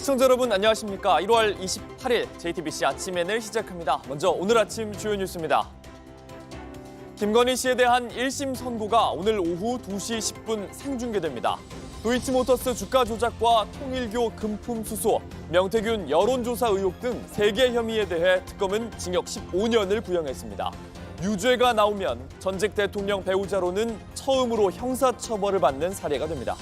시청자 여러분 안녕하십니까. 1월 28일 JTBC 아침엔을 시작합니다. 먼저 오늘 아침 주요 뉴스입니다. 김건희 씨에 대한 1심 선고가 오늘 오후 2시 10분 생중계됩니다. 도이치모터스 주가 조작과 통일교 금품 수수, 명태균 여론조사 의혹 등 3개 혐의에 대해 특검은 징역 15년을 구형했습니다. 유죄가 나오면 전직 대통령 배우자로는 처음으로 형사처벌을 받는 사례가 됩니다.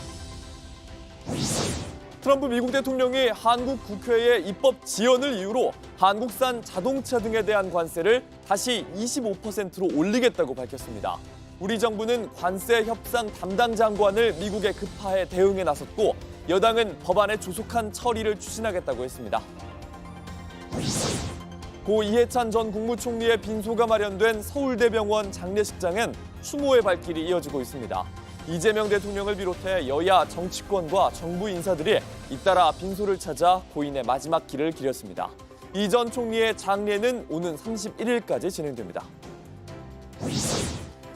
트럼프 미국 대통령이 한국 국회의 입법 지연을 이유로 한국산 자동차 등에 대한 관세를 다시 25%로 올리겠다고 밝혔습니다. 우리 정부는 관세 협상 담당 장관을 미국에 급파해 대응에 나섰고 여당은 법안의 조속한 처리를 추진하겠다고 했습니다. 고 이해찬 전 국무총리의 빈소가 마련된 서울대병원 장례식장엔 추모의 발길이 이어지고 있습니다. 이재명 대통령을 비롯해 여야 정치권과 정부 인사들이 잇따라 빈소를 찾아 고인의 마지막 길을 기렸습니다. 이 전 총리의 장례는 오는 31일까지 진행됩니다.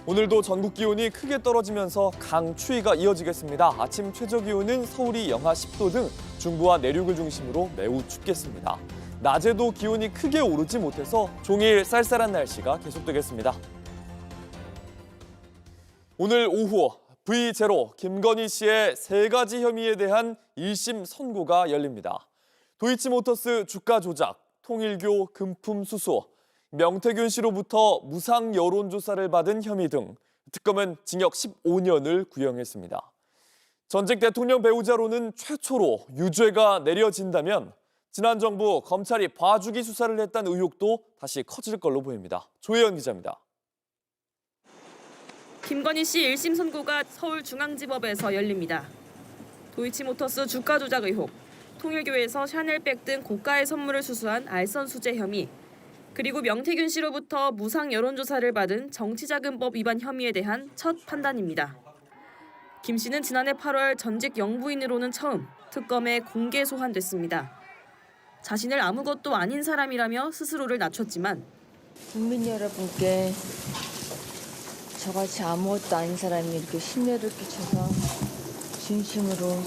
오늘도 전국 기온이 크게 떨어지면서 강추위가 이어지겠습니다. 아침 최저 기온은 서울이 영하 10도 등 중부와 내륙을 중심으로 매우 춥겠습니다. 낮에도 기온이 크게 오르지 못해서 종일 쌀쌀한 날씨가 계속되겠습니다. 오늘 오후 V0 김건희 씨의 3가지 혐의에 대한 1심 선고가 열립니다. 도이치모터스 주가 조작, 통일교 금품 수수, 명태균 씨로부터 무상 여론조사를 받은 혐의 등 특검은 징역 15년을 구형했습니다. 전직 대통령 배우자로는 최초로 유죄가 내려진다면 지난 정부 검찰이 봐주기 수사를 했다는 의혹도 다시 커질 걸로 보입니다. 조혜연 기자입니다. 김건희 씨 1심 선고가 서울중앙지법에서 열립니다. 도이치모터스 주가 조작 의혹, 통일교에서 샤넬백 등 고가의 선물을 수수한 알선 수재 혐의, 그리고 명태균 씨로부터 무상 여론조사를 받은 정치자금법 위반 혐의에 대한 첫 판단입니다. 김 씨는 지난해 8월 전직 영부인으로는 처음 특검에 공개 소환됐습니다. 자신을 아무것도 아닌 사람이라며 스스로를 낮췄지만 국민 여러분께 저같이 아무것도 아닌 사람이 이렇게 심려를 끼쳐서 진심으로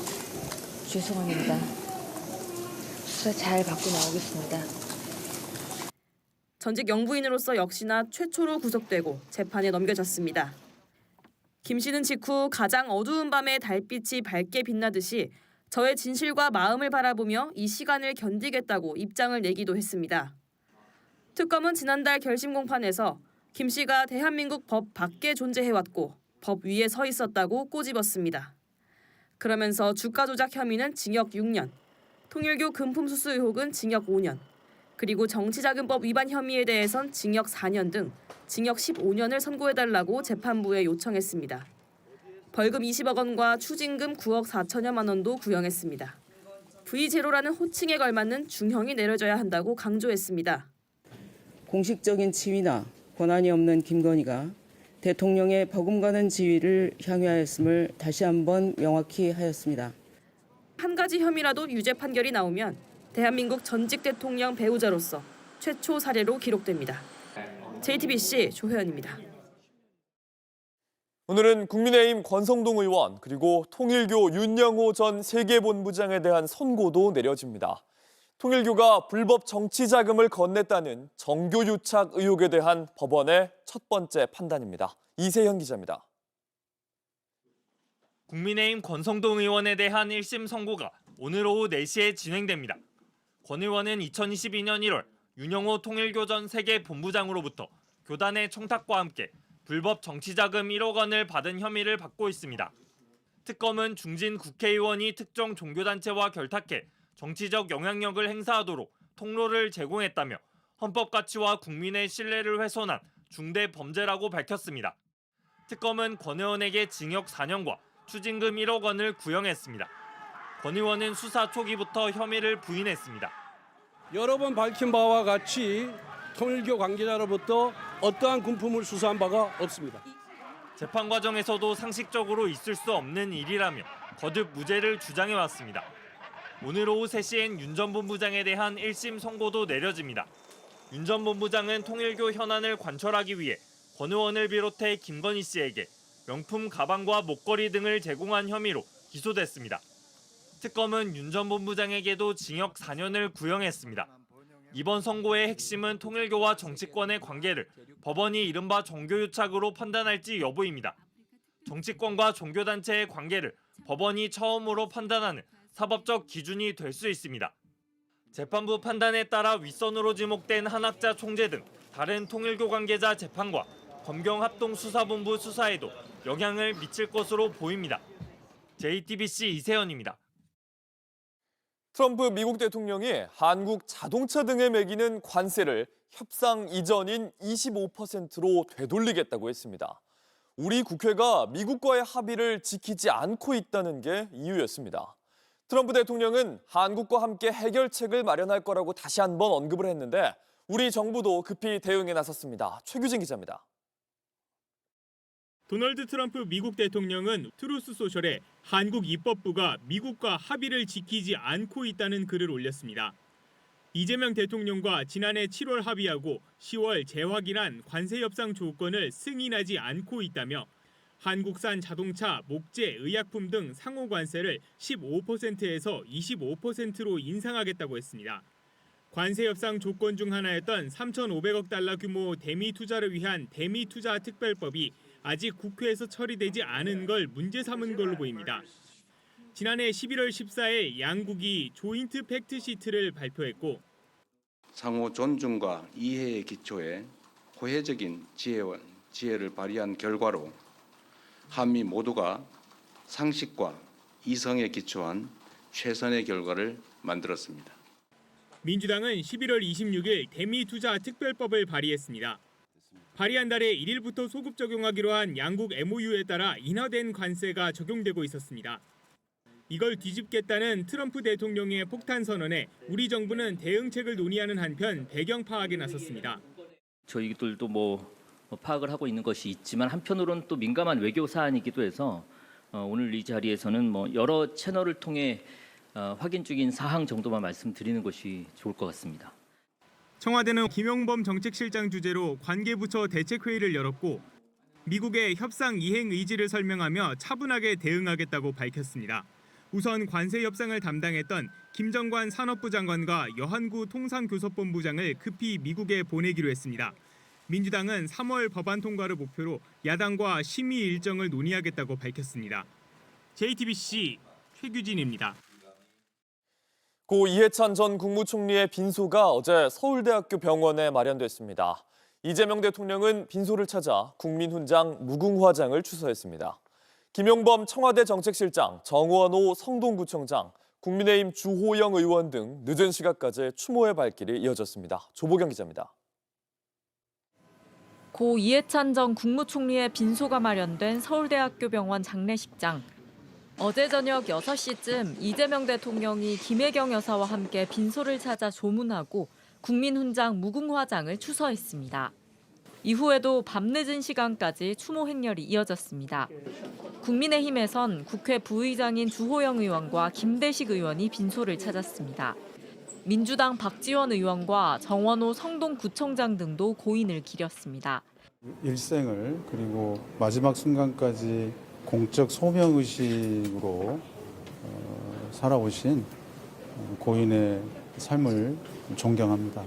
죄송합니다. 수사 잘 받고 나오겠습니다. 전직 영부인으로서 역시나 최초로 구속되고 재판에 넘겨졌습니다. 김 씨는 직후 가장 어두운 밤에 달빛이 밝게 빛나듯이 저의 진실과 마음을 바라보며 이 시간을 견디겠다고 입장을 내기도 했습니다. 특검은 지난달 결심 공판에서 김 씨가 대한민국 법 밖에 존재해왔고 법 위에 서 있었다고 꼬집었습니다. 그러면서 주가 조작 혐의는 징역 6년, 통일교 금품 수수 의혹은 징역 5년, 그리고 정치자금법 위반 혐의에 대해선 징역 4년 등 징역 15년을 선고해달라고 재판부에 요청했습니다. 벌금 20억 원과 추징금 9억 4천여만 원도 구형했습니다. V0라는 호칭에 걸맞는 중형이 내려져야 한다고 강조했습니다. 공식적인 지위나 권한이 없는 김건희가 대통령의 버금가는 지위를 향유하였음을 다시 한번 명확히 하였습니다. 한 가지 혐의라도 유죄 판결이 나오면 대한민국 전직 대통령 배우자로서 최초 사례로 기록됩니다. JTBC 조혜연입니다. 오늘은 국민의힘 권성동 의원 그리고 통일교 윤영호 전 세계본부장에 대한 선고도 내려집니다. 통일교가 불법 정치자금을 건넸다는 정교유착 의혹에 대한 법원의 첫 번째 판단입니다. 이세현 기자입니다. 국민의힘 권성동 의원에 대한 1심 선고가 오늘 오후 4시에 진행됩니다. 권 의원은 2022년 1월 윤영호 통일교 전 세계본부장으로부터 교단의 청탁과 함께 불법 정치자금 1억 원을 받은 혐의를 받고 있습니다. 특검은 중진 국회의원이 특정 종교단체와 결탁해 정치적 영향력을 행사하도록 통로를 제공했다며 헌법 가치와 국민의 신뢰를 훼손한 중대 범죄라고 밝혔습니다. 특검은 권 의원에게 징역 4년과 추징금 1억 원을 구형했습니다. 권 의원은 수사 초기부터 혐의를 부인했습니다. 여러 번 밝힌 바와 같이 통일교 관계자로부터 어떠한 금품을 수수한 바가 없습니다. 재판 과정에서도 상식적으로 있을 수 없는 일이라며 거듭 무죄를 주장해왔습니다. 오늘 오후 3시엔 윤 전 본부장에 대한 1심 선고도 내려집니다. 윤 전 본부장은 통일교 현안을 관철하기 위해 권 의원을 비롯해 김건희 씨에게 명품 가방과 목걸이 등을 제공한 혐의로 기소됐습니다. 특검은 윤 전 본부장에게도 징역 4년을 구형했습니다. 이번 선고의 핵심은 통일교와 정치권의 관계를 법원이 이른바 종교유착으로 판단할지 여부입니다. 정치권과 종교단체의 관계를 법원이 처음으로 판단하는 사법적 기준이 될 수 있습니다. 재판부 판단에 따라 윗선으로 지목된 한학자 총재 등 다른 통일교 관계자 재판과 검경합동수사본부 수사에도 영향을 미칠 것으로 보입니다. JTBC 이세연입니다. 트럼프 미국 대통령이 한국 자동차 등에 매기는 관세를 협상 이전인 25%로 되돌리겠다고 했습니다. 우리 국회가 미국과의 합의를 지키지 않고 있다는 게 이유였습니다. 트럼프 대통령은 한국과 함께 해결책을 마련할 거라고 다시 한번 언급을 했는데 우리 정부도 급히 대응에 나섰습니다. 최규진 기자입니다. 도널드 트럼프 미국 대통령은 트루스 소셜에 한국 입법부가 미국과 합의를 지키지 않고 있다는 글을 올렸습니다. 이재명 대통령과 지난해 7월 합의하고 10월 재확인한 관세 협상 조건을 승인하지 않고 있다며 한국산 자동차, 목재, 의약품 등 상호 관세를 15%에서 25%로 인상하겠다고 했습니다. 관세 협상 조건 중 하나였던 3,500억 달러 규모 대미 투자를 위한 대미 투자 특별법이 아직 국회에서 처리되지 않은 걸 문제 삼은 걸로 보입니다. 지난해 11월 14일 양국이 조인트 팩트 시트를 발표했고 상호 존중과 이해의 기초에 호혜적인 지혜를 발휘한 결과로 한미 모두가 상식과 이성에 기초한 최선의 결과를 만들었습니다. 민주당은 11월 26일 대미 투자 특별법을 발의했습니다. 발의한 달에 1일부터 소급 적용하기로 한 양국 MOU에 따라 인하된 관세가 적용되고 있었습니다. 이걸 뒤집겠다는 트럼프 대통령의 폭탄 선언에 우리 정부는 대응책을 논의하는 한편 배경 파악에 나섰습니다. 저희들도 파악을 하고 있는 것이 있지만 한편으로는 또 민감한 외교 사안이기도 해서 오늘 이 자리에서는 여러 채널을 통해 확인 중인 사항 정도만 말씀드리는 것이 좋을 것 같습니다. 청와대는 김용범 정책실장 주재로 관계부처 대책회의를 열었고 미국의 협상 이행 의지를 설명하며 차분하게 대응하겠다고 밝혔습니다. 우선 관세 협상을 담당했던 김정관 산업부 장관과 여한구 통상교섭본부장을 급히 미국에 보내기로 했습니다. 민주당은 3월 법안 통과를 목표로 야당과 심의 일정을 논의하겠다고 밝혔습니다. JTBC 최규진입니다. 고 이해찬 전 국무총리의 빈소가 어제 서울대학교 병원에 마련됐습니다. 이재명 대통령은 빈소를 찾아 국민훈장 무궁화장을 추서했습니다. 김용범 청와대 정책실장, 정원호 성동구청장, 국민의힘 주호영 의원 등 늦은 시각까지 추모의 발길이 이어졌습니다. 조보경 기자입니다. 고 이해찬 전 국무총리의 빈소가 마련된 서울대학교 병원 장례식장. 어제 저녁 6시쯤 이재명 대통령이 김혜경 여사와 함께 빈소를 찾아 조문하고 국민훈장 무궁화장을 추서했습니다. 이후에도 밤늦은 시간까지 추모 행렬이 이어졌습니다. 국민의힘에선 국회 부의장인 주호영 의원과 김대식 의원이 빈소를 찾았습니다. 민주당 박지원 의원과 정원호 성동구청장 등도 고인을 기렸습니다. 일생을 그리고 마지막 순간까지 공적 소명의식으로 살아오신 고인의 삶을 존경합니다.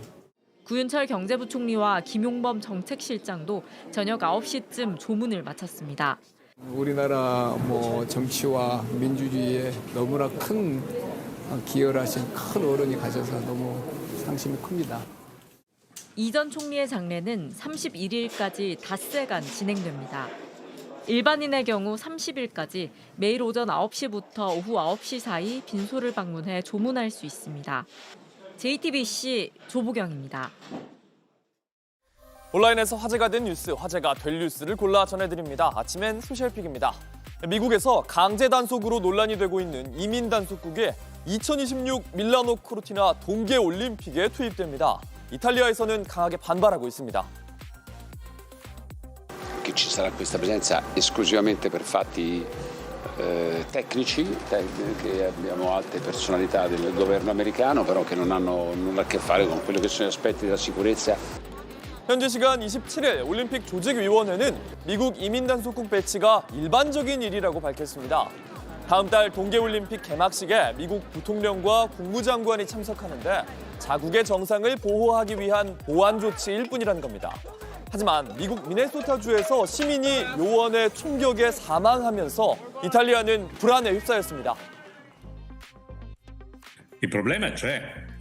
구윤철 경제부총리와 김용범 정책실장도 저녁 9시쯤 조문을 마쳤습니다. 우리나라 정치와 민주주의에 너무나 큰 기여를 하신 큰 어른이 가셔서 너무 상심이 큽니다. 이 전 총리의 장례는 31일까지 닷새간 진행됩니다. 일반인의 경우 30일까지 매일 오전 9시부터 오후 9시 사이 빈소를 방문해 조문할 수 있습니다. JTBC 조보경입니다. 온라인에서 화제가 된 뉴스, 화제가 될 뉴스를 골라 전해드립니다. 아침엔 소셜픽입니다. 미국에서 강제 단속으로 논란이 되고 있는 이민 단속국에 2026 밀라노 코르티나 동계올림픽에 투입됩니다. 이탈리아에서는 강하게 반발하고 있습니다. Che ci sarà questa presenza esclusivamente per fatti tecnici, che abbiamo alte personalità del governo americano, però che non hanno nulla a che fare con quello che sono gli aspetti della sicurezza. 현지 시간 27일 올림픽 조직위원회는 미국 이민 단속국 배치가 일반적인 일이라고 밝혔습니다. 다음 달 동계올림픽 개막식에 미국 부통령과 국무장관이 참석하는데 자국의 정상을 보호하기 위한 보안 조치일 뿐이라는 겁니다. 하지만 미국 미네소타주에서 시민이 요원의 총격에 사망하면서 이탈리아는 불안에 휩싸였습니다. Il problema c'è,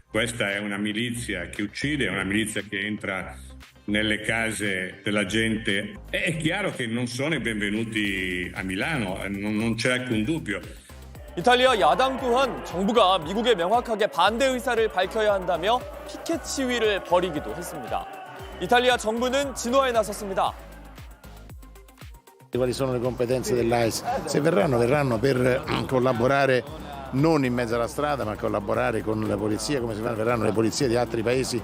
questa è una milizia che uccide, è una milizia che entra nelle case della gente. È chiaro che non sono i benvenuti a Milano, non c'è alcun dubbio. 이탈리아 야당 또한 정부가 미국에 명확하게 반대 의사를 밝혀야 한다며 피켓 시위를 벌이기도 했습니다. 이탈리아 정부는 진화에 나섰습니다. Quali sono le competenze dell'AIS? Se verranno per collaborare non in mezzo alla strada, ma collaborare con la polizia, come si fa? Verranno le polizie di altri paesi.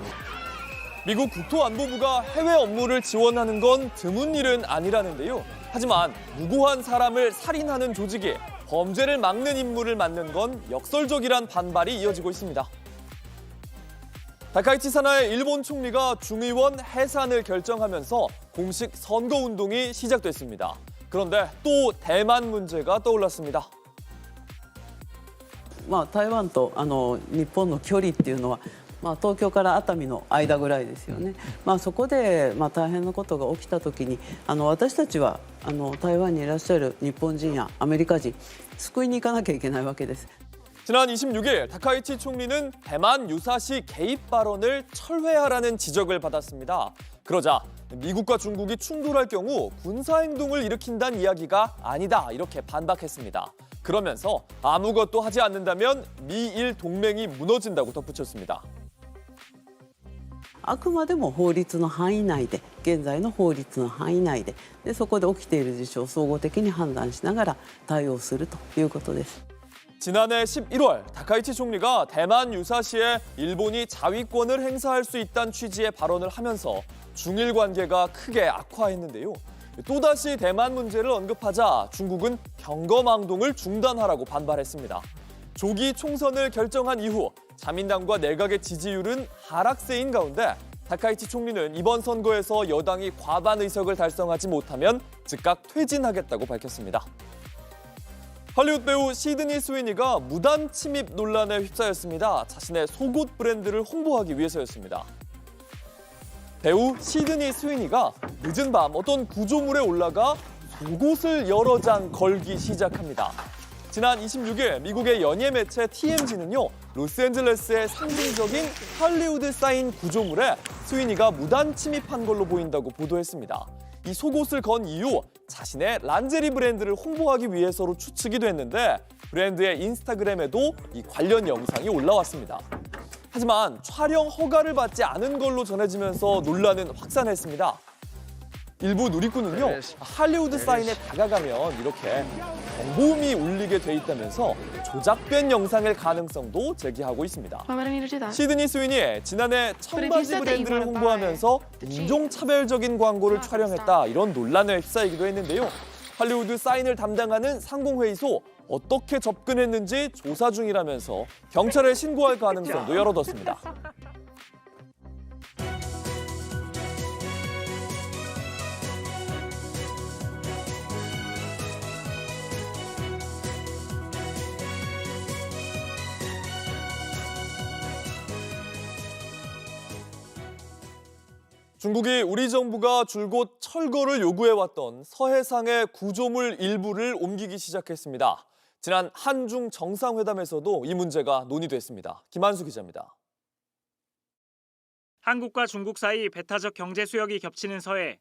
미국 국토안보부가 해외 업무를 지원하는 건 드문 일은 아니라는데요. 하지만 무고한 사람을 살인하는 조직이 범죄를 막는 임무를 맡는 건 역설적이란 반발이 이어지고 있습니다. 다카이치 사나의 일본 총리가 중의원 해산을 결정하면서 공식 선거운동이 시작됐습니다. 그런데 또 대만 문제가 떠올랐습니다. 台湾と日本の距離っていうのは、東京から熱海の間ぐらいですよね。そこで大変なことが起きた時に私たちは台湾にいらっしゃる日本人やアメリカ人救いに行かなきゃいけないわけです。 지난 26일 다카이치 총리는 대만 유사시 개입 발언을 철회하라는 지적을 받았습니다. 그러자 미국과 중국이 충돌할 경우 군사행동을 일으킨다는 이야기가 아니다 이렇게 반박했습니다. 그러면서 아무것도 하지 않는다면 미일 동맹이 무너진다고 덧붙였습니다. あくまでも法律の範囲内で、現在の法律の範囲内で、そこで起きている事象を総合的に判断しながら対応するということです。 지난해 11월 다카이치 총리가 대만 유사시에 일본이 자위권을 행사할 수 있다는 취지의 발언을 하면서 중일 관계가 크게 악화했는데요. 또다시 대만 문제를 언급하자 중국은 경거망동을 중단하라고 반발했습니다. 조기 총선을 결정한 이후 자민당과 내각의 지지율은 하락세인 가운데 다카이치 총리는 이번 선거에서 여당이 과반 의석을 달성하지 못하면 즉각 퇴진하겠다고 밝혔습니다. 할리우드 배우 시드니 스위니가 무단 침입 논란에 휩싸였습니다. 자신의 속옷 브랜드를 홍보하기 위해서였습니다. 배우 시드니 스위니가 늦은 밤 어떤 구조물에 올라가 속옷을 여러 장 걸기 시작합니다. 지난 26일 미국의 연예 매체 TMZ는요. 로스앤젤레스의 상징적인 할리우드 사인 구조물에 스위니가 무단 침입한 걸로 보인다고 보도했습니다. 이 속옷을 건 이후 자신의 란제리 브랜드를 홍보하기 위해서로 추측이 됐는데 브랜드의 인스타그램에도 이 관련 영상이 올라왔습니다. 하지만 촬영 허가를 받지 않은 걸로 전해지면서 논란은 확산했습니다. 일부 누리꾼은요, 할리우드 사인에 다가가면 이렇게 경보음이 울리게 돼 있다면서 조작된 영상일 가능성도 제기하고 있습니다. 시드니 스위니 지난해 청바지 브랜드를 홍보하면서 인종차별적인 광고를 촬영했다 이런 논란에 휩싸이기도 했는데요. 할리우드 사인을 담당하는 상공회의소 어떻게 접근했는지 조사 중이라면서 경찰에 신고할 가능성도 열어뒀습니다. 중국이 우리 정부가 줄곧 철거를 요구해왔던 서해상의 구조물 일부를 옮기기 시작했습니다. 지난 한중 정상회담에서도 이 문제가 논의됐습니다. 김한수 기자입니다. 한국과 중국 사이 배타적 경제 수역이 겹치는 서해,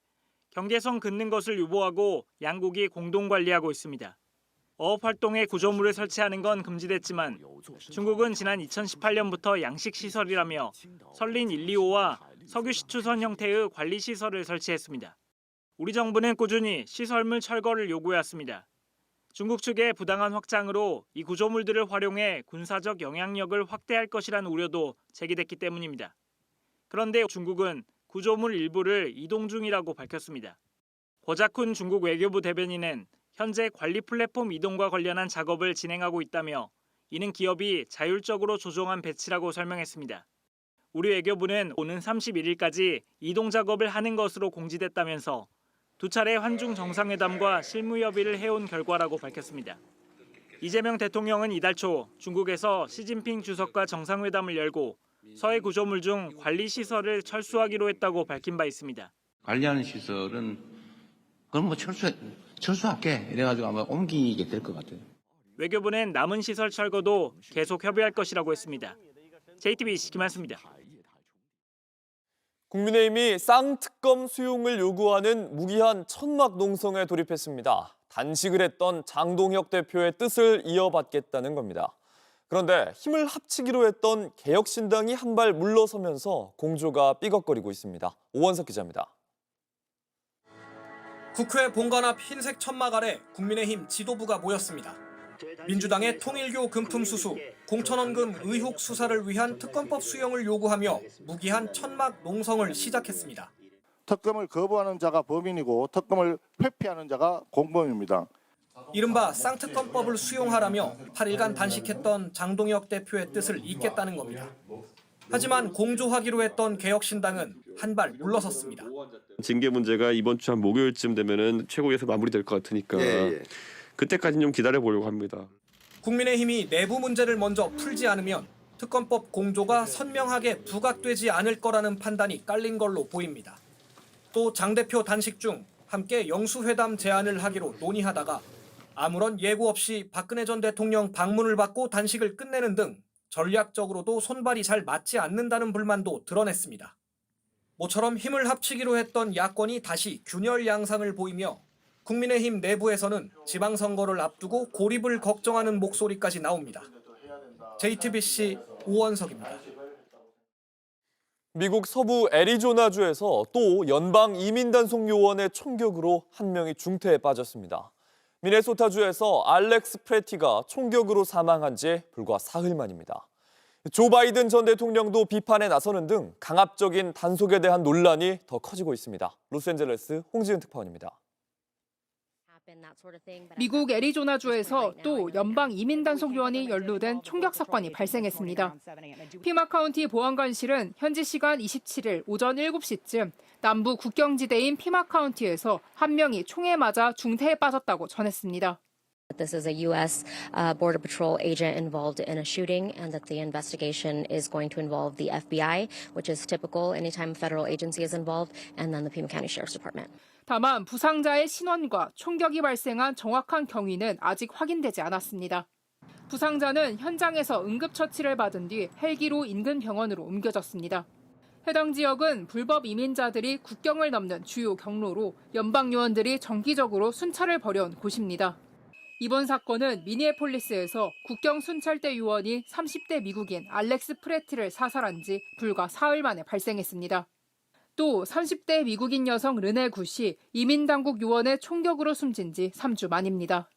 경계선 긋는 것을 유보하고 양국이 공동 관리하고 있습니다. 어업 활동에 구조물을 설치하는 건 금지됐지만 중국은 지난 2018년부터 양식시설이라며 설린 1, 2호와 석유시추선 형태의 관리시설을 설치했습니다. 우리 정부는 꾸준히 시설물 철거를 요구해왔습니다. 중국 측의 부당한 확장으로 이 구조물들을 활용해 군사적 영향력을 확대할 것이라는 우려도 제기됐기 때문입니다. 그런데 중국은 구조물 일부를 이동 중이라고 밝혔습니다. 고자쿤 중국 외교부 대변인은 현재 관리 플랫폼 이동과 관련한 작업을 진행하고 있다며 이는 기업이 자율적으로 조종한 배치라고 설명했습니다. 우리 외교부는 오는 31일까지 이동 작업을 하는 것으로 공지됐다면서 두 차례 한중 정상회담과 실무 협의를 해온 결과라고 밝혔습니다. 이재명 대통령은 이달 초 중국에서 시진핑 주석과 정상회담을 열고 서해 구조물 중 관리 시설을 철수하기로 했다고 밝힌 바 있습니다. 관리하는 시설은 그럼 뭐 철수할게 이래가지고 아마 옮기게 될 것 같아요. 외교부는 남은 시설 철거도 계속 협의할 것이라고 했습니다. JTBC 김한수입니다. 국민의힘이 쌍특검 수용을 요구하는 무기한 천막 농성에 돌입했습니다. 단식을 했던 장동혁 대표의 뜻을 이어받겠다는 겁니다. 그런데 힘을 합치기로 했던 개혁신당이 한 발 물러서면서 공조가 삐걱거리고 있습니다. 오원석 기자입니다. 국회 본관 앞 흰색 천막 아래 국민의힘 지도부가 모였습니다. 민주당의 통일교 금품 수수, 공천원금 의혹 수사를 위한 특검법 수용을 요구하며 무기한 천막 농성을 시작했습니다. 특검을 거부하는 자가 범인이고 특검을 회피하는 자가 공범입니다. 이른바 쌍특검법을 수용하라며 8일간 단식했던 장동혁 대표의 뜻을 잇겠다는 겁니다. 하지만 공조하기로 했던 개혁신당은 한 발 물러섰습니다. 징계 문제가 이번 주 한 목요일쯤 되면은 최고위에서 마무리될 것 같으니까 그때까지는 좀 기다려보려고 합니다. 국민의힘이 내부 문제를 먼저 풀지 않으면 특검법 공조가 선명하게 부각되지 않을 거라는 판단이 깔린 걸로 보입니다. 또 장 대표 단식 중 함께 영수회담 제안을 하기로 논의하다가 아무런 예고 없이 박근혜 전 대통령 방문을 받고 단식을 끝내는 등 전략적으로도 손발이 잘 맞지 않는다는 불만도 드러냈습니다. 모처럼 힘을 합치기로 했던 야권이 다시 균열 양상을 보이며 국민의힘 내부에서는 지방선거를 앞두고 고립을 걱정하는 목소리까지 나옵니다. JTBC 오원석입니다. 미국 서부 애리조나주에서 또 연방 이민단속 요원의 총격으로 한 명이 중태에 빠졌습니다. 미네소타주에서 알렉스 프레티가 총격으로 사망한 지 불과 사흘 만입니다. 조 바이든 전 대통령도 비판에 나서는 등 강압적인 단속에 대한 논란이 더 커지고 있습니다. 로스앤젤레스 홍지은 특파원입니다. 미국 애리조나주에서 또 연방 이민단속 요원이 연루된 총격 사건이 발생했습니다. 피마 카운티 보안관실은 현지 시간 27일 오전 7시쯤 남부 국경지대인 피마 카운티에서 한 명이 총에 맞아 중태에 빠졌다고 전했습니다. This is a U.S. Border Patrol agent involved in a shooting and that the investigation is going to involve the FBI, which is typical anytime a federal agency is involved, and then the Pima County Sheriff's Department. 다만 부상자의 신원과 총격이 발생한 정확한 경위는 아직 확인되지 않았습니다. 부상자는 현장에서 응급처치를 받은 뒤 헬기로 인근 병원으로 옮겨졌습니다. 해당 지역은 불법 이민자들이 국경을 넘는 주요 경로로 연방 요원들이 정기적으로 순찰을 벌여온 곳입니다. 이번 사건은 미니애폴리스에서 국경 순찰대 요원이 30대 미국인 알렉스 프레티를 사살한 지 불과 사흘 만에 발생했습니다. 또 30대 미국인 여성 르네 굿이 이민당국 요원의 총격으로 숨진 지 3주 만입니다.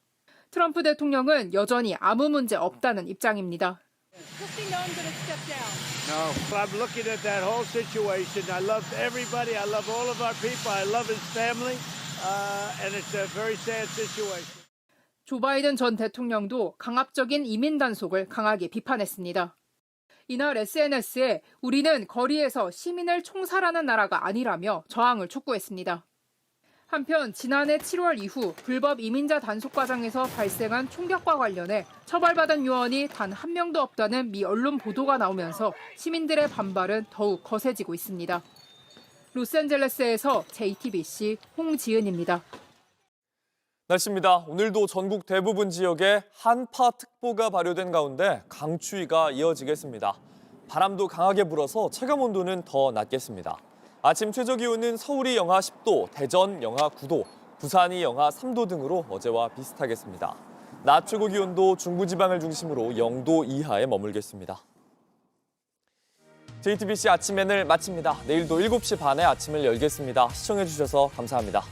트럼프 대통령은 여전히 아무 문제 없다는 입장입니다. No, I'm looking at that whole situation. I love everybody. I love all of our people. I love his family. And it's a very sad situation. 조 바이든 전 대통령도 강압적인 이민 단속을 강하게 비판했습니다. 이날 SNS에 우리는 거리에서 시민을 총살하는 나라가 아니라며 저항을 촉구했습니다. 한편 지난해 7월 이후 불법 이민자 단속 과정에서 발생한 총격과 관련해 처벌받은 요원이 단 한 명도 없다는 미 언론 보도가 나오면서 시민들의 반발은 더욱 거세지고 있습니다. 로스앤젤레스에서 JTBC 홍지은입니다. 날씨입니다. 오늘도 전국 대부분 지역에 한파특보가 발효된 가운데 강추위가 이어지겠습니다. 바람도 강하게 불어서 체감온도는 더 낮겠습니다. 아침 최저기온은 서울이 영하 10도, 대전 영하 9도, 부산이 영하 3도 등으로 어제와 비슷하겠습니다. 낮 최고 기온도 중부지방을 중심으로 0도 이하에 머물겠습니다. JTBC 아침 N을 마칩니다. 내일도 7시 반에 아침을 열겠습니다. 시청해주셔서 감사합니다.